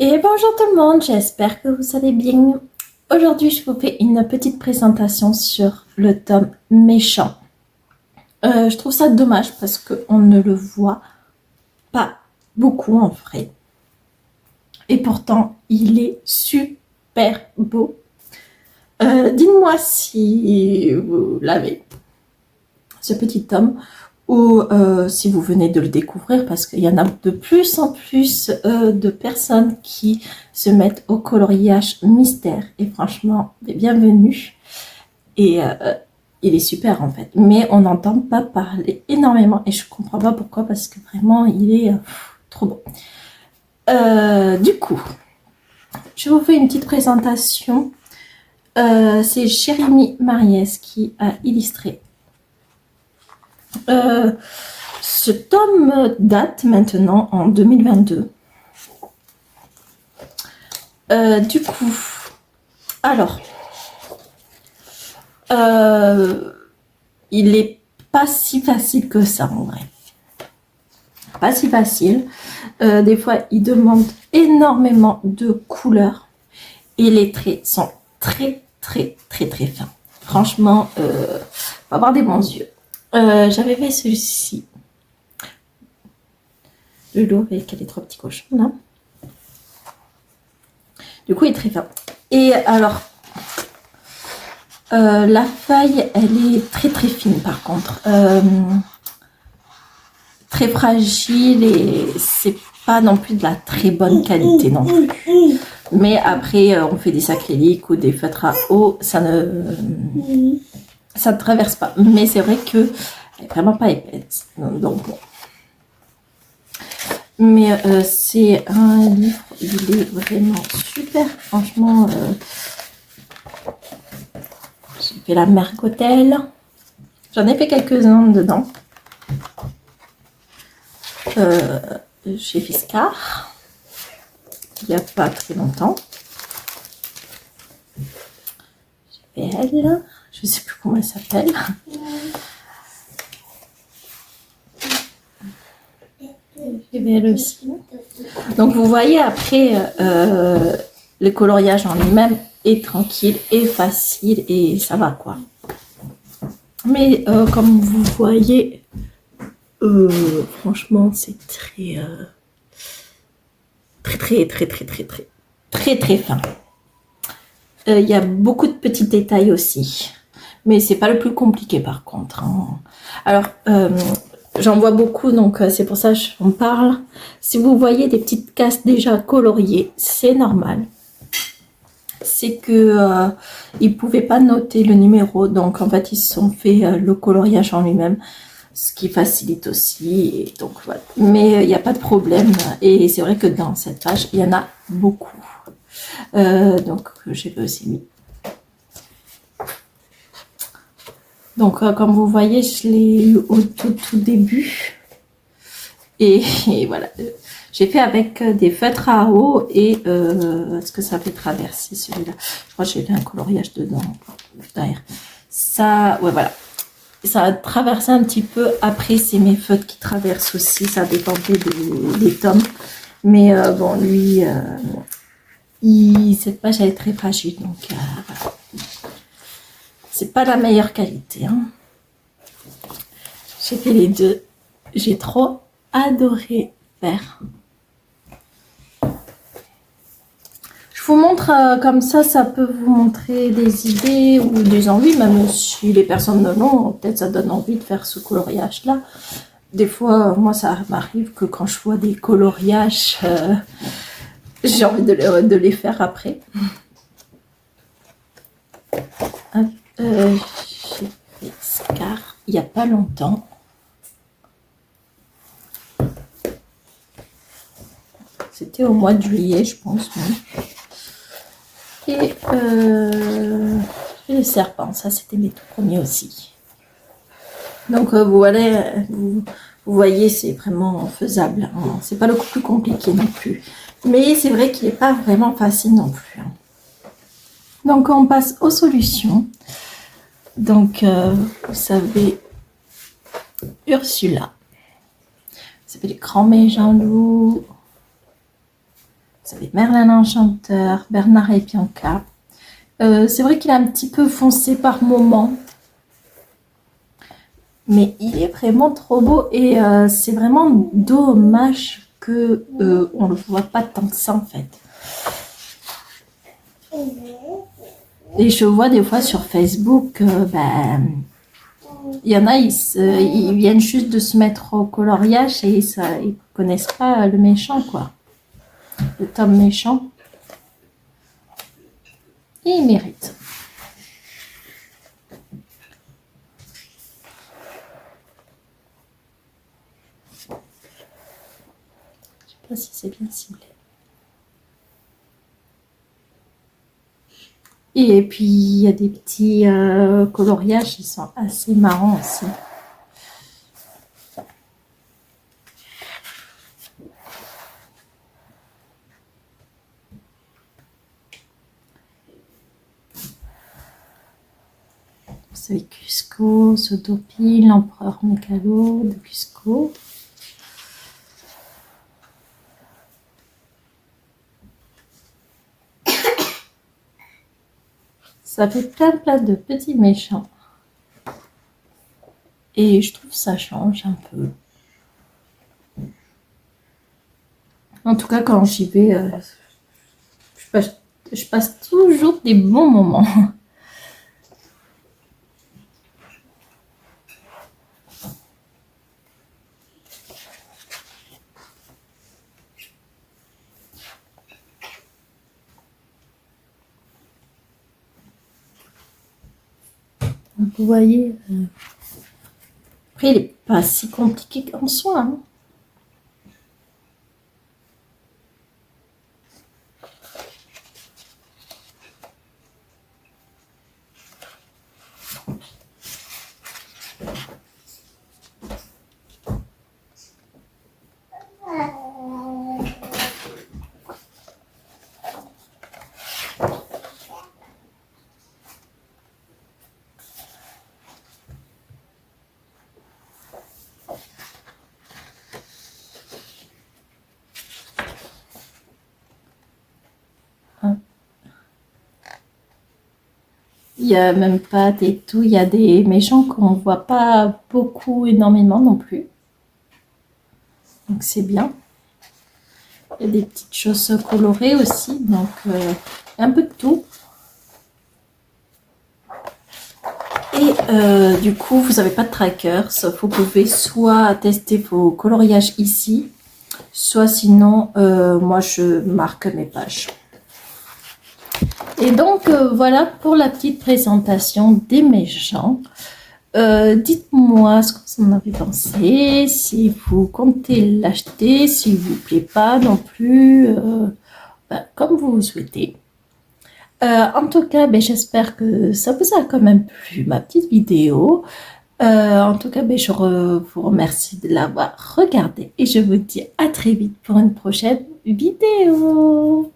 Et bonjour tout le monde, j'espère que vous allez bien. Aujourd'hui, je vous fais une petite présentation sur le tome méchant. Je trouve ça dommage parce qu'on ne le voit pas beaucoup en vrai. Et pourtant, il est super beau. Dites-moi si vous l'avez, ce petit tome, ou si vous venez de le découvrir, parce qu'il y en a de plus en plus de personnes qui se mettent au coloriage mystère. Et franchement, bienvenue. Et il est super en fait. Mais on n'entend pas parler énormément. Et je comprends pas pourquoi, parce que vraiment, il est trop beau. Du coup, je vous fais une petite présentation. C'est Jérémy Mariès qui a illustré. Ce tome date maintenant en 2022. Du coup, alors, il est pas si facile que ça en vrai. Pas si facile. Des fois, il demande énormément de couleurs et les traits sont très fins. Franchement, faut avoir des bons yeux. J'avais fait celui-ci. Le lot avec les trois petits cochons là. Du coup, il est très fin. Et alors, la feuille, elle est très fine par contre. Très fragile et c'est pas non plus de la très bonne qualité non plus. Mais après, on fait des acryliques ou des feutres à eau, ça ne traverse pas. Mais c'est vrai que elle est vraiment pas épaisse. Donc bon. Mais c'est un livre, il est vraiment super. Franchement, j'ai fait la Mercotelle. J'en ai fait quelques-uns dedans. Chez Fiscar. Il n'y a pas très longtemps. J'ai fait elle. Je ne sais plus comment elle s'appelle. J'ai fait elle aussi. Donc vous voyez après, le coloriage en lui-même est tranquille et facile et ça va quoi. Mais comme vous voyez, franchement c'est très fin. Il y a beaucoup de petits détails aussi, mais c'est pas le plus compliqué par contre. Hein. Alors j'en vois beaucoup, donc c'est pour ça que j'en parle. Si vous voyez des petites cases déjà coloriées, c'est normal. C'est que ils pouvaient pas noter le numéro, donc en fait ils se sont fait le coloriage en lui-même, ce qui facilite aussi. Et donc voilà. Mais il n'y a pas de problème. Et c'est vrai que dans cette page, il y en a beaucoup. Donc j'ai aussi mis. Donc comme vous voyez, je l'ai eu au tout début. Et voilà. J'ai fait avec des feutres à eau et est-ce que ça fait traverser celui-là? Je crois que j'ai fait un coloriage dedans. Derrière. Ça, ouais, voilà. Ça a traversé un petit peu. Après, c'est mes feutres qui traversent aussi. Ça dépendait des tomes. Mais bon, lui, cette page, elle est très fragile. Donc, voilà. C'est pas la meilleure qualité. Hein. J'ai fait les deux. J'ai trop adoré faire. Je vous montre comme ça peut vous montrer des idées ou des envies, même si les personnes ne l'ont, peut-être ça donne envie de faire ce coloriage-là. Des fois, moi, ça m'arrive que quand je vois des coloriages, j'ai envie de les faire après. J'ai fait Scar il n'y a pas longtemps. C'était au mois de juillet, je pense. Même. Et les serpents, ça c'était mes tout premiers aussi. Donc vous voyez, c'est vraiment faisable. Hein. C'est pas le plus compliqué non plus. Mais c'est vrai qu'il n'est pas vraiment facile non plus. Hein. Donc on passe aux solutions. Donc vous savez, Ursula. Vous savez les grands méchants loups. Vous avez Merlin l'Enchanteur, Bernard et Bianca. C'est vrai qu'il est un petit peu foncé par moments. Mais il est vraiment trop beau et c'est vraiment dommage que on le voit pas tant que ça en fait. Et je vois des fois sur Facebook, il y en a, ils viennent juste de se mettre au coloriage et ils connaissent pas le méchant quoi, le tome méchant. Et il mérite. Je sais pas si c'est bien ciblé. Et puis, il y a des petits coloriages qui sont assez marrants aussi. Vous avez Cusco, Sotopi, l'empereur Mégalo de Cusco. Ça fait plein de petits méchants. Et je trouve que ça change un peu. En tout cas, quand j'y vais, je passe toujours des bons moments. Donc, vous voyez, après, il n'est pas si compliqué qu'en soi. Hein. Il y a même pas des tout, il y a des méchants qu'on ne voit pas beaucoup, énormément non plus. Donc c'est bien. Il y a des petites choses colorées aussi, donc un peu de tout. Et du coup, vous n'avez pas de tracker, sauf vous pouvez soit tester vos coloriages ici, soit sinon, moi je marque mes pages. Et donc, voilà pour la petite présentation des méchants. Dites-moi ce que vous en avez pensé, si vous comptez l'acheter, s'il ne vous plaît pas non plus, comme vous souhaitez. En tout cas, j'espère que ça vous a quand même plu, ma petite vidéo. En tout cas, je vous remercie de l'avoir regardé et je vous dis à très vite pour une prochaine vidéo.